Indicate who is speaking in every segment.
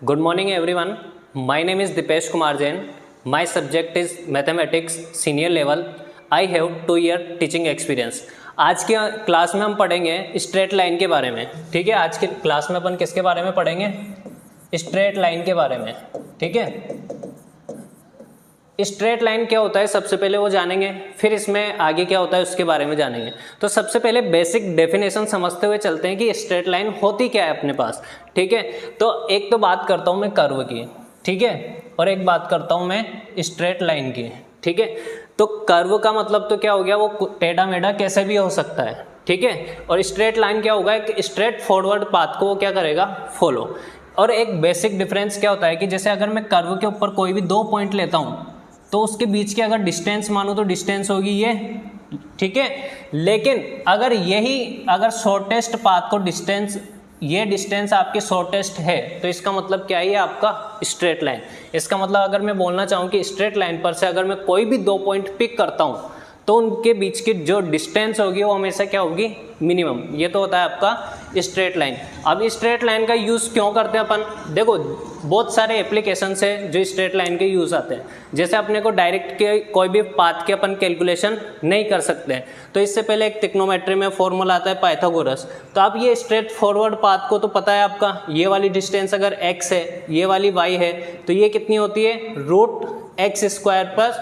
Speaker 1: Good morning everyone. My name is Dipesh Kumar Jain. My subject is mathematics senior level. I have 2 year teaching experience. आज के class में हम पढ़ेंगे straight line के बारे में. ठीक है, आज के क्लास में अपन किसके बारे में पढ़ेंगे? स्ट्रेट लाइन के बारे में. ठीक है, स्ट्रेट लाइन क्या होता है सबसे पहले वो जानेंगे, फिर इसमें आगे क्या होता है उसके बारे में जानेंगे. तो सबसे पहले बेसिक डेफिनेशन समझते हुए चलते हैं कि स्ट्रेट लाइन होती क्या है अपने पास. ठीक है, तो एक तो बात करता हूँ मैं कर्व की, ठीक है, और एक बात करता हूँ मैं स्ट्रेट लाइन की. ठीक है, तो कर्व का मतलब तो क्या हो गया, वो टेढ़ा मेढ़ा कैसे भी हो सकता है. ठीक है, और स्ट्रेट लाइन क्या होगा, एक स्ट्रेट फॉरवर्ड पाथ को वो क्या करेगा, फॉलो. और एक बेसिक डिफरेंस क्या होता है कि जैसे अगर मैं कर्व के ऊपर कोई भी 2 पॉइंट लेता हूँ तो उसके बीच की अगर डिस्टेंस मानूँ तो डिस्टेंस होगी ये. ठीक है, लेकिन अगर शॉर्टेस्ट पाथ को ये डिस्टेंस आपकी शॉर्टेस्ट है तो इसका मतलब क्या है, आपका स्ट्रेट लाइन. इसका मतलब अगर मैं बोलना चाहूँ कि स्ट्रेट लाइन पर से अगर मैं कोई भी 2 पॉइंट पिक करता हूँ तो उनके बीच की जो डिस्टेंस होगी वो हमेशा क्या होगी, मिनिमम. ये तो होता है आपका स्ट्रेट लाइन. अब स्ट्रेट लाइन का यूज़ क्यों करते हैं अपन? देखो, बहुत सारे एप्लीकेशंस है जो स्ट्रेट लाइन के यूज़ आते हैं. जैसे अपने को डायरेक्ट के कोई भी पाथ के अपन कैलकुलेशन नहीं कर सकते हैं तो इससे पहले एक ट्रिग्नोमेट्री में फॉर्मूला आता है पाइथागोरस. तो अब ये स्ट्रेट फॉरवर्ड पाथ को तो पता है आपका, ये वाली डिस्टेंस अगर x है, ये वाली y है, तो ये कितनी होती है, √x² प्लस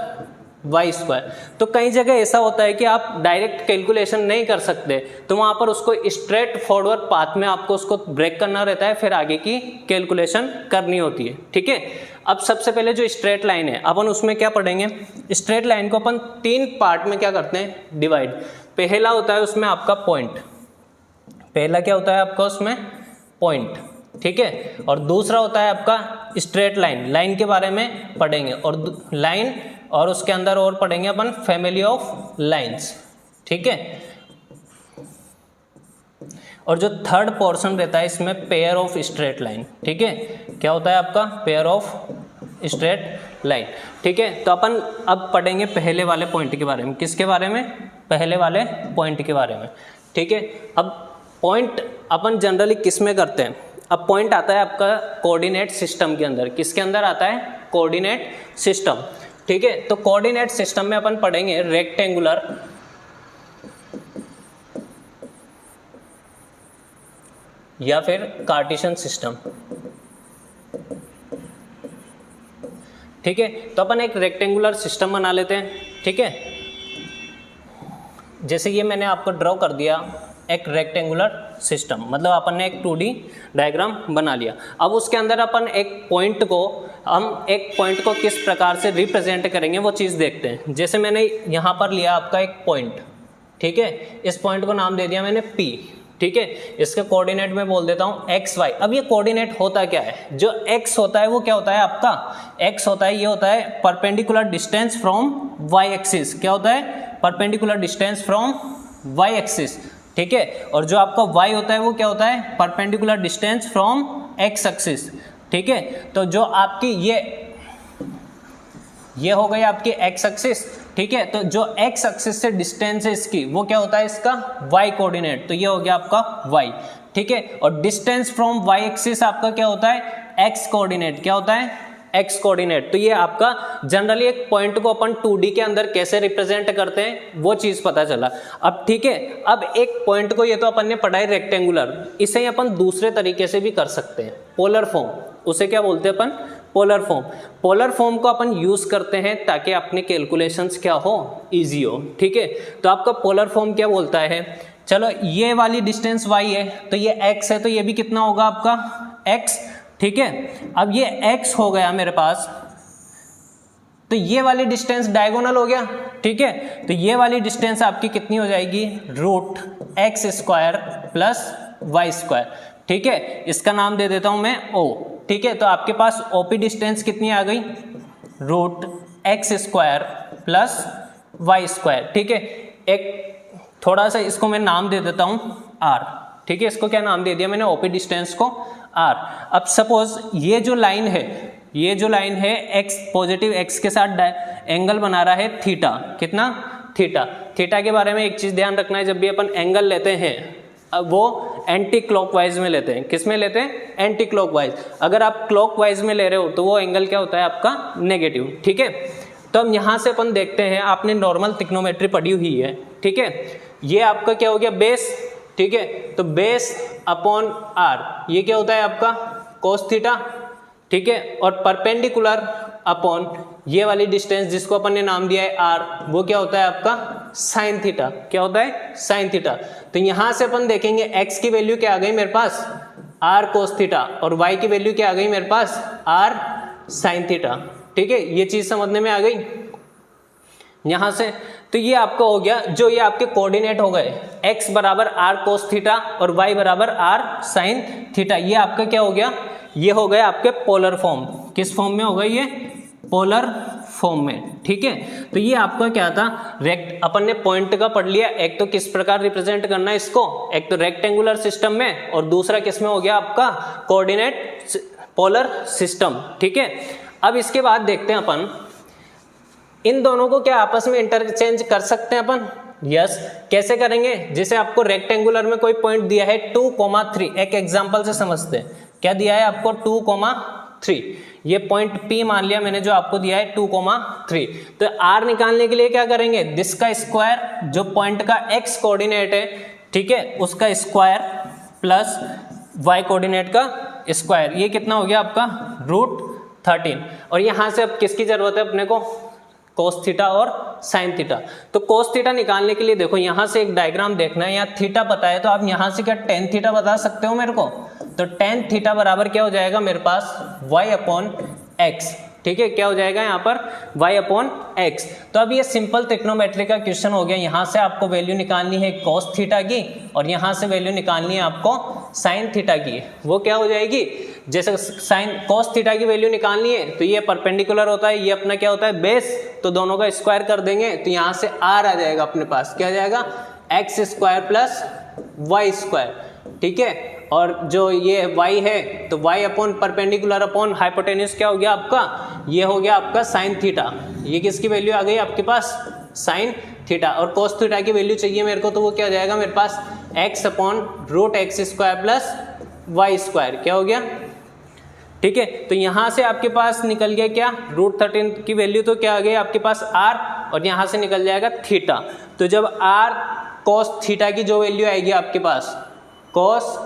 Speaker 1: y². तो कई जगह ऐसा होता है कि आप डायरेक्ट कैलकुलेशन नहीं कर सकते तो वहाँ पर उसको स्ट्रेट फॉरवर्ड पाथ में आपको उसको ब्रेक करना रहता है, फिर आगे की कैलकुलेशन करनी होती है. ठीक है, अब सबसे पहले जो स्ट्रेट लाइन है अपन उसमें क्या पढ़ेंगे, स्ट्रेट लाइन को अपन 3 पार्ट में क्या करते हैं, डिवाइड. पहला होता है उसमें आपका पॉइंट. पहला क्या होता है आपका उसमें, पॉइंट. ठीक है, और दूसरा होता है आपका स्ट्रेट लाइन. लाइन के बारे में पढ़ेंगे और लाइन, और उसके अंदर और पढ़ेंगे अपन फैमिली ऑफ लाइंस. ठीक है, और जो थर्ड पोर्शन रहता है इसमें पेयर ऑफ स्ट्रेट लाइन. ठीक है, क्या होता है आपका, पेयर ऑफ स्ट्रेट लाइन. ठीक है, तो अपन अब पढ़ेंगे पहले वाले पॉइंट के बारे में. किसके बारे में, पहले वाले पॉइंट के बारे में. ठीक है, अब पॉइंट अपन जनरली किस में करते हैं. अब पॉइंट आता है आपका कोऑर्डिनेट सिस्टम के अंदर. किसके अंदर आता है, कोऑर्डिनेट सिस्टम. ठीक है, तो कोऑर्डिनेट सिस्टम में अपन पढ़ेंगे रेक्टेंगुलर, या फिर कार्टेशियन सिस्टम. ठीक है, तो अपन एक रेक्टेंगुलर सिस्टम बना लेते हैं. ठीक है, जैसे ये मैंने आपको ड्रॉ कर दिया एक रेक्टेंगुलर सिस्टम, मतलब अपन ने एक 2D डायग्राम बना लिया. अब उसके अंदर अपन एक पॉइंट को किस प्रकार से रिप्रेजेंट करेंगे वो चीज़ देखते हैं. जैसे मैंने यहाँ पर लिया आपका एक पॉइंट. ठीक है, इस पॉइंट को नाम दे दिया मैंने P. ठीक है, इसके कोऑर्डिनेट में बोल देता हूँ XY. अब ये कोऑर्डिनेट होता क्या है, जो X होता है वो क्या होता है आपका, X होता है, ये होता है perpendicular distance from Y axis. क्या होता है, perpendicular distance from Y axis. ठीक है, और जो आपका y होता है वो क्या होता है, perpendicular distance from x axis. ठीक है, तो जो आपकी ये हो गई आपकी x एक्सिस. ठीक है, तो जो x एक्सिस से डिस्टेंस है इसकी वो क्या होता है, इसका y कोऑर्डिनेट. तो ये हो गया आपका y. ठीक है, और डिस्टेंस फ्रॉम y एक्सिस आपका क्या होता है, x कोऑर्डिनेट. क्या होता है, x कोऑर्डिनेट. तो ये आपका जनरली एक पॉइंट को अपन 2D के अंदर कैसे रिप्रेजेंट करते हैं वो चीज़ पता चला. अब ठीक है, अब एक पॉइंट को ये तो अपन ने पढ़ा है रेक्टेंगुलर, इसे अपन दूसरे तरीके से भी कर सकते हैं, पोलर फॉर्म. उसे क्या बोलते हैं अपन, पोलर फॉर्म. पोलर फॉर्म को अपन यूज़ करते हैं ताकि अपने कैलकुलेशंस क्या हो, ईजी हो. ठीक है, तो आपका पोलर फॉर्म क्या बोलता है, चलो ये वाली डिस्टेंस y है तो ये x है, तो ये भी कितना होगा आपका x. ठीक है, अब ये x हो गया मेरे पास, तो ये वाली डिस्टेंस डायगोनल हो गया. ठीक है, तो ये वाली डिस्टेंस आपकी कितनी हो जाएगी, √x² प्लस y². ठीक है, इसका नाम दे देता हूं मैं O. ठीक है, तो आपके पास OP डिस्टेंस कितनी आ गई, √x² प्लस y². ठीक है, एक थोड़ा सा इसको मैं नाम दे देता हूं R. ठीक है, इसको क्या नाम दे दिया मैंने, OP डिस्टेंस को R. अब सपोज ये जो लाइन है x पॉजिटिव x के साथ एंगल बना रहा है थीटा. कितना, थीटा. थीटा के बारे में एक चीज़ ध्यान रखना है, जब भी अपन एंगल लेते हैं अब वो एंटी क्लॉकवाइज में लेते हैं। किस में लेते हैं? Anti clockwise. अगर आप क्लॉकवाइज में ले रहे हो तो वो एंगल क्या होता है आपका? नेगेटिव। ठीक है, तो हम यहाँ से अपन देखते हैं, आपने नॉर्मल ट्रिग्नोमेट्री पढ़ी हुई है। ठीक है, ये आपका क्या हो गया? बेस। ठीक है, तो बेस अपॉन आर, ये क्या होता है आपका? Cos theta. ठीक है, और परपेंडिकुलर अपॉन ये वाली डिस्टेंस जिसको अपन ने नाम दिया है आर, वो क्या होता है आपका? Sine theta. क्या होता है? Sine theta. तो यहां से अपन देखेंगे एक्स की वैल्यू क्या आ गई मेरे पास? आर कोस थीटा, और वाई की वैल्यू क्या आ गई मेरे पास? Are sine theta. ठीक है, ये चीज समझने में आ गई यहां से। तो ये आपका हो गया, जो ये आपके कोऑर्डिनेट हो गए, x बराबर आर कोस थीटा और y बराबर आर साइन थीटा, ये आपका क्या हो गया? ये हो गए आपके पोलर फॉर्म। किस फॉर्म में हो गए? ये पोलर फॉर्म में। ठीक है, तो ये आपका क्या था? अपन ने पॉइंट का पढ़ लिया, एक तो किस प्रकार रिप्रेजेंट करना है इसको, एक तो रेक्टेंगुलर सिस्टम में, और दूसरा किस में हो गया आपका? Coordinate polar system. ठीक है, अब इसके बाद देखते हैं अपन इन दोनों को क्या आपस में इंटरचेंज कर सकते हैं अपन? यस। कैसे करेंगे? जैसे आपको रेक्टेंगुलर में कोई पॉइंट दिया है 2,3, एक एग्जांपल से समझते हैं। क्या दिया है आपको? 2,3, ये पॉइंट P मान लिया मैंने जो आपको दिया है 2,3। तो R निकालने के लिए क्या करेंगे? दिस का स्क्वायर, जो पॉइंट का x कोऑर्डिनेट है, ठीक है, उसका स्क्वायर प्लस y कोऑर्डिनेट का स्क्वायर, ये कितना हो गया आपका? √13। और यहां से अब किसकी जरूरत है अपने को? कोस थीटा और साइन थीटा। तो कोस थीटा निकालने के लिए देखो यहां से एक डायग्राम देखना है, यहाँ थीटा पता है तो आप यहां से क्या टेन थीटा बता सकते हो मेरे को? तो टेन थीटा बराबर क्या हो जाएगा मेरे पास? y upon x. ठीक है, क्या हो जाएगा यहाँ पर? y upon x. तो अब ये सिंपल ट्रिग्नोमेट्री का क्वेश्चन हो गया। यहाँ से आपको वैल्यू निकालनी है कोस थीटा की, और यहाँ से वैल्यू निकालनी है आपको साइन थीटा की। वो क्या हो जाएगी? जैसे साइन कोस थीटा की वैल्यू निकालनी है तो ये परपेंडिकुलर होता है, ये अपना क्या होता है? बेस। तो दोनों का स्क्वायर कर देंगे तो यहाँ से r आ जाएगा अपने पास। क्या आ जाएगा? X square plus Y square. ठीक है, और जो ये y है तो y upon perpendicular upon hypotenuse क्या हो गया आपका? ये हो गया आपका साइन थीटा। ये किसकी वैल्यू आ गई आपके पास? Sine theta. और कोस थीटा की वैल्यू चाहिए मेरे को, तो वो क्या हो जाएगा मेरे पास? x upon √x square plus Y square. क्या हो गया? ठीक है, तो यहां से आपके पास निकल गया क्या? √13 की वैल्यू तो क्या आ गई आपके पास? r, और यहां से निकल जाएगा थीटा। तो जब r कोस थीटा की जो वैल्यू आएगी आपके पास कोस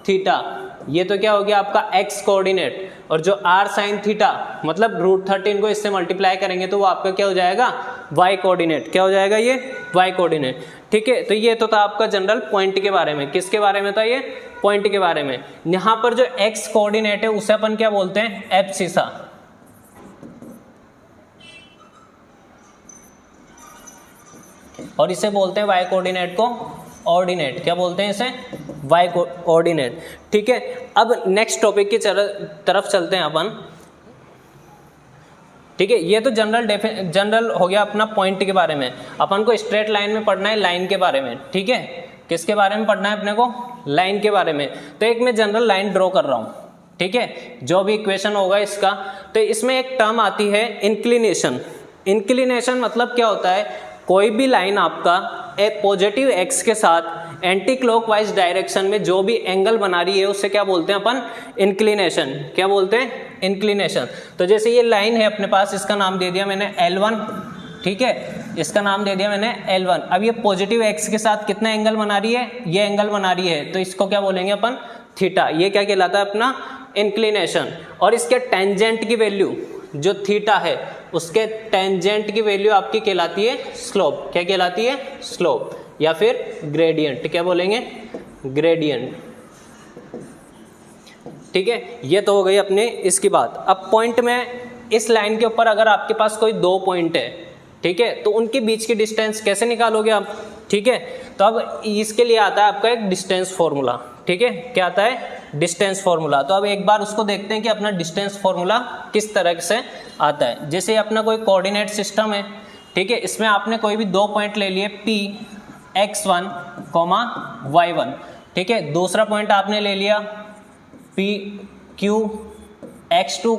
Speaker 1: थीटा, ये तो क्या हो गया आपका x कोऑर्डिनेट, और जो r साइन थीटा मतलब √13 को इससे मल्टीप्लाई करेंगे तो वो आपका क्या हो जाएगा? y coordinate. क्या हो जाएगा? ये y कोऑर्डिनेट। ठीक है, तो ये तो था आपका जनरल पॉइंट के बारे में। किसके बारे में था ये? पॉइंट के बारे में। यहां पर जो x कोऑर्डिनेट है उसे अपन क्या बोलते हैं? एब्सिसा। और इसे बोलते हैं y कोऑर्डिनेट को ऑर्डिनेट। क्या बोलते हैं इसे? y coordinate. ठीक है, अब नेक्स्ट टॉपिक की तरफ चलते हैं अपन। ठीक है, ये तो जनरल हो गया अपना पॉइंट के बारे में। अपन को स्ट्रेट लाइन में पढ़ना है लाइन के बारे में। ठीक है, किसके बारे में पढ़ना है अपने को? लाइन के बारे में। तो एक मैं जनरल लाइन ड्रॉ कर रहा हूँ। ठीक है, जो भी इक्वेशन होगा इसका, तो इसमें एक टर्म आती है इंक्लिनेशन। इंक्लिनेशन मतलब क्या होता है? कोई भी लाइन आपका एक पॉजिटिव एक्स के साथ एंटी क्लॉकवाइज डायरेक्शन में जो भी एंगल बना रही है उसे क्या बोलते हैं अपन? इंक्लिनेशन। क्या बोलते हैं? इंक्लिनेशन। तो जैसे ये लाइन है अपने पास, इसका नाम दे दिया मैंने L1। ठीक है, इसका नाम दे दिया मैंने L1। अब ये पॉजिटिव एक्स के साथ कितना एंगल बना रही है? ये एंगल बना रही है, तो इसको क्या बोलेंगे अपन? थीटा। ये क्या कहलाता है अपना? इंक्लिनेशन। और इसके टेंजेंट की वैल्यू जो थीटा है उसके टेंजेंट की वैल्यू आपकी कहलाती है स्लोप। क्या कहलाती है? स्लोप, या फिर ग्रेडियंट। क्या बोलेंगे? ग्रेडियंट। ठीक है, ये तो हो गई अपने इसकी बात। अब पॉइंट में इस लाइन के ऊपर अगर आपके पास कोई दो पॉइंट है, ठीक है, तो उनके बीच की डिस्टेंस कैसे निकालोगे आप? ठीक है, तो अब इसके लिए आता है आपका एक डिस्टेंस फॉर्मूला। ठीक है, क्या आता है? Distance formula. तो अब एक बार उसको देखते हैं कि अपना डिस्टेंस फॉर्मूला किस तरह से आता है। जैसे अपना कोई कोऑर्डिनेट सिस्टम है, ठीक है, इसमें आपने कोई भी दो पॉइंट ले लिए P x1, y1। ठीक है, दूसरा पॉइंट आपने ले लिया P Q x2,